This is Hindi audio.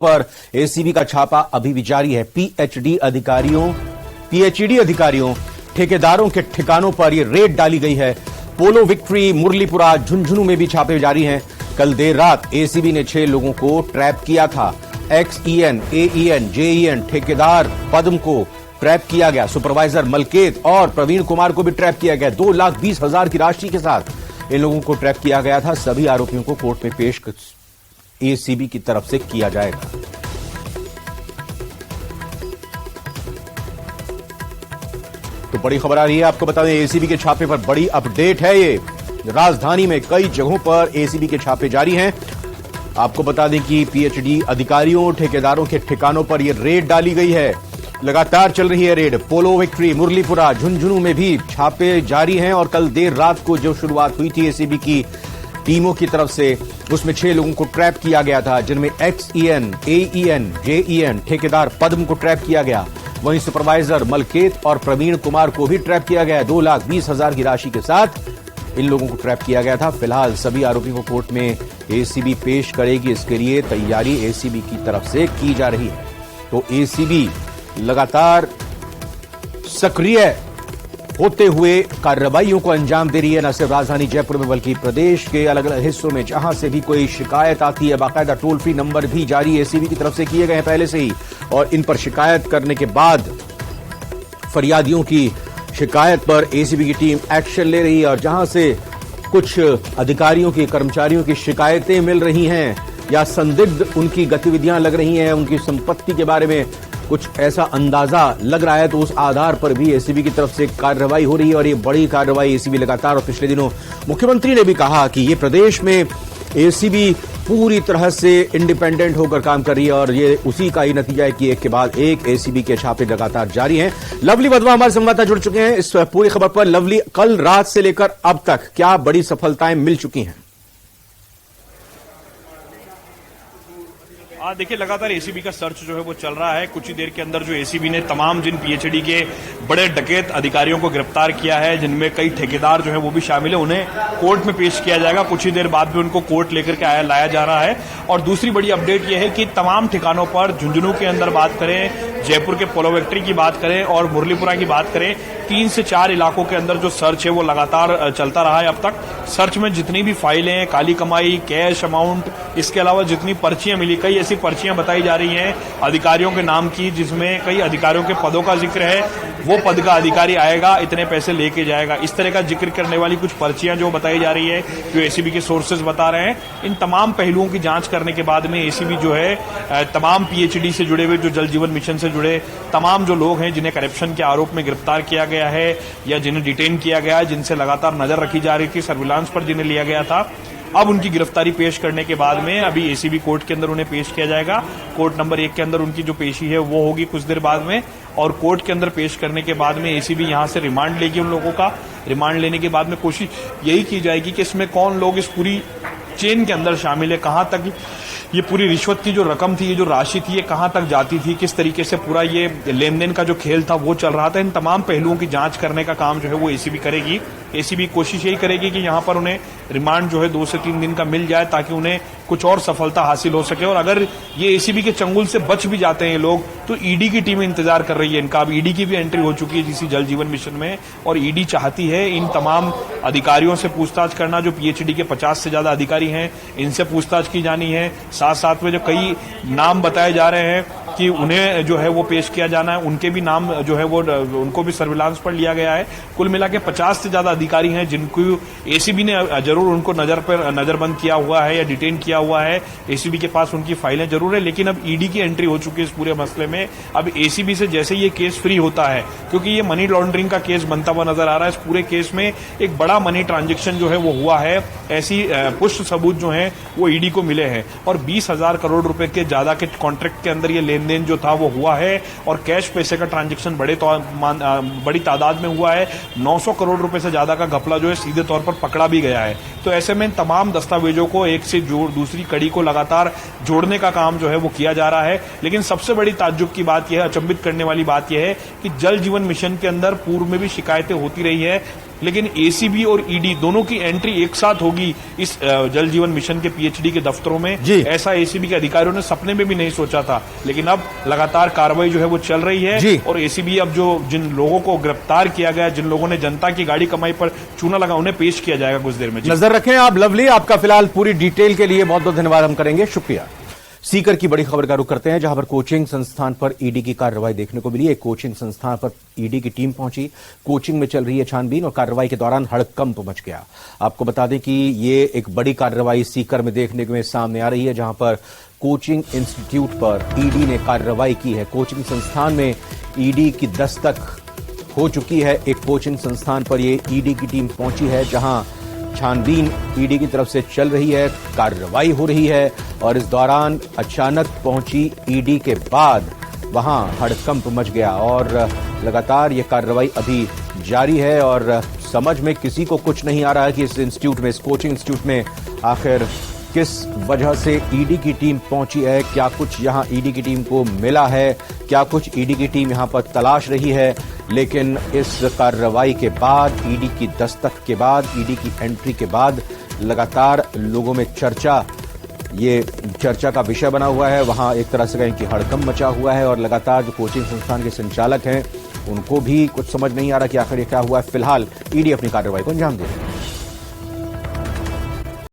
पर एसीबी का छापा अभी भी जारी है। पीएचडी अधिकारियों ठेकेदारों के ठिकानों पर यह रेड डाली गई है। पोलो विक्ट्री, मुरलीपुरा, झुंझुनू में भी छापे जारी हैं। कल देर रात एसीबी ने 6 लोगों को ट्रैप किया था। एक्सईएन, एईएन, जेईएन ठेकेदार पद्म को ट्रैप किया गया। सुपरवाइजर मलकेत और प्रवीण कुमार को भी ट्रैप किया गया। 2,20,000 की राशि के साथ इन लोगों को ट्रैप किया गया था। सभी आरोपियों को कोर्ट में पेश एसीबी की तरफ से किया जाएगा। तो बड़ी खबर आ रही है, आपको बता दें एसीबी के छापे पर बड़ी अपडेट है। ये राजधानी में कई जगहों पर एसीबी के छापे जारी हैं। आपको बता दें कि पीएचडी अधिकारियों ठेकेदारों के ठिकानों पर यह रेड डाली गई है। लगातार चल रही है रेड। पोलो विक्ट्री, मुरलीपुरा, झुंझुनू में भी छापे जारी हैं और कल देर रात को जो शुरुआत हुई थी एसीबी की टीमों की तरफ से, उसमें 6 लोगों को ट्रैप किया गया था, जिनमें एक्सईएन, एईएन, जेईएन ठेकेदार पद्म को ट्रैप किया गया। वहीं सुपरवाइजर मलकेत और प्रवीण कुमार को भी ट्रैप किया गया। 2,20,000 की राशि के साथ इन लोगों को ट्रैप किया गया था। फिलहाल सभी आरोपियों को कोर्ट में एसीबी पेश करेगी। इसके लिए तैयारी एसीबी की तरफ से की जा रही है। तो एसीबी लगातार सक्रिय होते हुए कार्रवाइयों को अंजाम दे रही है। न सिर्फ राजधानी जयपुर में बल्कि प्रदेश के अलग अलग हिस्सों में जहां से भी कोई शिकायत आती है, बाकायदा टोल फ्री नंबर भी जारी एसीबी की तरफ से किए गए हैं पहले से ही, और इन पर शिकायत करने के बाद फरियादियों की शिकायत पर एसीबी की टीम एक्शन ले रही है। और जहां से कुछ अधिकारियों की, कर्मचारियों की शिकायतें मिल रही हैं या संदिग्ध उनकी गतिविधियां लग रही हैं, उनकी संपत्ति के बारे में कुछ ऐसा अंदाजा लग रहा है, तो उस आधार पर भी एसीबी की तरफ से कार्रवाई हो रही है। और ये बड़ी कार्रवाई एसीबी लगातार, और पिछले दिनों मुख्यमंत्री ने भी कहा कि ये प्रदेश में एसीबी पूरी तरह से इंडिपेंडेंट होकर काम कर रही है, और ये उसी का ही नतीजा है कि एक के बाद एक एसीबी के छापे लगातार जारी हैं। लवली वधवा हमारे संवाददाता जुड़ चुके हैं इस पूरी खबर पर। लवली, कल रात से लेकर अब तक क्या बड़ी सफलताएं मिल चुकी हैं? देखिए, लगातार एसीबी का सर्च जो है वो चल रहा है। कुछ ही देर के अंदर जो एसीबी ने तमाम जिन पीएचडी के बड़े डकैत अधिकारियों को गिरफ्तार किया है, जिनमें कई ठेकेदार जो है वो भी शामिल है, उन्हें कोर्ट में पेश किया जाएगा। कुछ ही देर बाद भी उनको कोर्ट लेकर के लाया जा रहा है। और दूसरी बड़ी अपडेट यह है कि तमाम ठिकानों पर, झुंझुनू के अंदर बात करें, जयपुर के पोलो विक्ट्री की बात करें और मुरलीपुरा की बात करें, 3 से 4 इलाकों के अंदर जो सर्च है वो लगातार चलता रहा है। अब तक सर्च में जितनी भी फाइलें, काली कमाई, कैश अमाउंट, इसके अलावा जितनी पर्चियां मिली, कई ऐसी पर्चियां बताई जा रही हैं अधिकारियों के नाम की, जिसमें कई अधिकारियों के पदों का जिक्र है। वो पद का अधिकारी आएगा, इतने पैसे लेके जाएगा, इस तरह का जिक्र करने वाली कुछ पर्चियां जो बताई जा रही है, जो एसीबी के सोर्सेज बता रहे हैं। इन तमाम पहलुओं की जांच करने के बाद में एसीबी जो है तमाम पीएचडी से जुड़े हुए, जो जल जीवन मिशन से जुड़े तमाम जो लोग हैं, जिन्हें करप्शन के आरोप में गिरफ्तार किया गया है या जिन्हें डिटेन किया गया है, जिनसे लगातार नजर रखी जा रही थी, सर्विलांस पर जिन्हें लिया गया था, अब उनकी गिरफ्तारी पेश करने के बाद में अभी एसीबी कोर्ट के अंदर उन्हें पेश किया जाएगा। कोर्ट नंबर 1 के अंदर उनकी जो पेशी है वो होगी कुछ देर बाद में, और कोर्ट के अंदर पेश करने के बाद में एसीबी यहां से रिमांड लेगी उन लोगों का। रिमांड लेने के बाद में कोशिश यही की जाएगी कि इसमें कौन लोग इस पूरी चेन के अंदर शामिल है, कहां तक ये पूरी रिश्वत की जो रकम थी, ये जो राशि थी, ये कहां तक जाती थी, किस तरीके से पूरा ये लेन देन का जो खेल था वो चल रहा था। इन तमाम पहलुओं की जांच करने का काम जो है वो एसीबी करेगी। एसीबी कोशिश यही करेगी कि यहां पर उन्हें रिमांड जो है 2 से 3 दिन का मिल जाए, ताकि उन्हें कुछ और सफलता हासिल हो सके। और अगर ये एसीबी के चंगुल से बच भी जाते हैं ये लोग, तो ईडी की टीम इंतजार कर रही है इनका। अब ईडी की भी एंट्री हो चुकी है जिसी जल जीवन मिशन में, और ईडी चाहती है इन तमाम अधिकारियों से पूछताछ करना। जो पीएचडी के 50 से ज्यादा अधिकारी हैं, इनसे पूछताछ की जानी है। साथ साथ में जो कई नाम बताए जा रहे हैं कि उन्हें जो है वो पेश किया जाना है, उनके भी नाम जो है वो उनको भी सर्विलांस पर लिया गया है। कुल मिला के 50 से ज्यादा अधिकारी हैं जिनको एसीबी ने जरूर उनको नजरबंद किया हुआ है या डिटेन किया हुआ है। एसीबी के पास उनकी फाइलें जरूर है, लेकिन अब ईडी की एंट्री हो चुकी है इस पूरे मसले में। अब एसीबी से जैसे ये केस फ्री होता है, क्योंकि ये मनी लॉन्ड्रिंग का केस बनता हुआ नजर आ रहा है, इस पूरे केस में एक बड़ा मनी ट्रांजेक्शन जो है वो हुआ है, ऐसी पुष्ट सबूत जो है वो ईडी को मिले हैं। और 20,000 करोड़ रुपए के ज्यादा के कॉन्ट्रैक्ट के अंदर ये लेन देन जो था वो हुआ है, और कैश पैसे का ट्रांजैक्शन बड़ी तादाद में हुआ है। 900 करोड़ रुपए से ज्यादा का घपला जो है सीधे तौर पर पकड़ा भी गया है। तो ऐसे में तमाम दस्तावेजों को एक से दूसरी कड़ी को लगातार जोड़ने का काम जो है वो किया जा रहा है। लेकिन सबसे बड़ी ताज्जुब की बात यह है, अचंभित करने वाली बात यह है कि जल जीवन मिशन के अंदर पूर्व में भी शिकायतें होती रही है लेकिन एसीबी और ईडी दोनों की एंट्री एक साथ होगी इस जल जीवन मिशन के पीएचडी के दफ्तरों में, ऐसा एसीबी के अधिकारियों ने सपने में भी नहीं सोचा था। लेकिन अब लगातार कार्रवाई जो है वो चल रही है और एसीबी अब जो जिन लोगों को गिरफ्तार किया गया, जिन लोगों ने जनता की गाड़ी कमाई पर चूना लगा, उन्हें पेश किया जाएगा कुछ देर में। नजर रखें आप लवली, आपका फिलहाल पूरी डिटेल के लिए बहुत बहुत धन्यवाद हम करेंगे, शुक्रिया। सीकर की बड़ी खबर का रुख करते हैं, जहां पर कोचिंग संस्थान पर ईडी की कार्रवाई देखने को मिली। एक कोचिंग संस्थान पर ईडी की टीम पहुंची, कोचिंग में चल रही है छानबीन और कार्रवाई के दौरान हड़कंप मच गया। आपको बता दें कि ये एक बड़ी कार्रवाई सीकर में देखने में सामने आ रही है, जहां पर कोचिंग इंस्टीट्यूट पर ईडी ने कार्रवाई की है। कोचिंग संस्थान में ईडी की दस्तक हो चुकी है। एक कोचिंग संस्थान पर ये ईडी की टीम पहुंची है, जहां छानबीन ईडी की तरफ से चल रही है, कार्रवाई हो रही है और इस दौरान अचानक पहुंची ईडी के बाद वहां हड़कंप मच गया और लगातार ये कार्रवाई अभी जारी है और समझ में किसी को कुछ नहीं आ रहा है कि इस इंस्टीट्यूट में, इस कोचिंग इंस्टीट्यूट में आखिर किस वजह से ईडी की टीम पहुंची है, क्या कुछ यहां ईडी की टीम को मिला है, क्या कुछ ईडी की टीम यहां पर तलाश रही है। लेकिन इस कार्रवाई के बाद, ईडी की दस्तक के बाद, ईडी की एंट्री के बाद लगातार लोगों में ये चर्चा का विषय बना हुआ है। वहां एक तरह से कहें कि हड़कंप मचा हुआ है और लगातार जो कोचिंग संस्थान के संचालक हैं उनको भी कुछ समझ नहीं आ रहा कि आखिर ये क्या हुआ है। फिलहाल ईडी अपनी कार्रवाई को अंजाम दे रही है।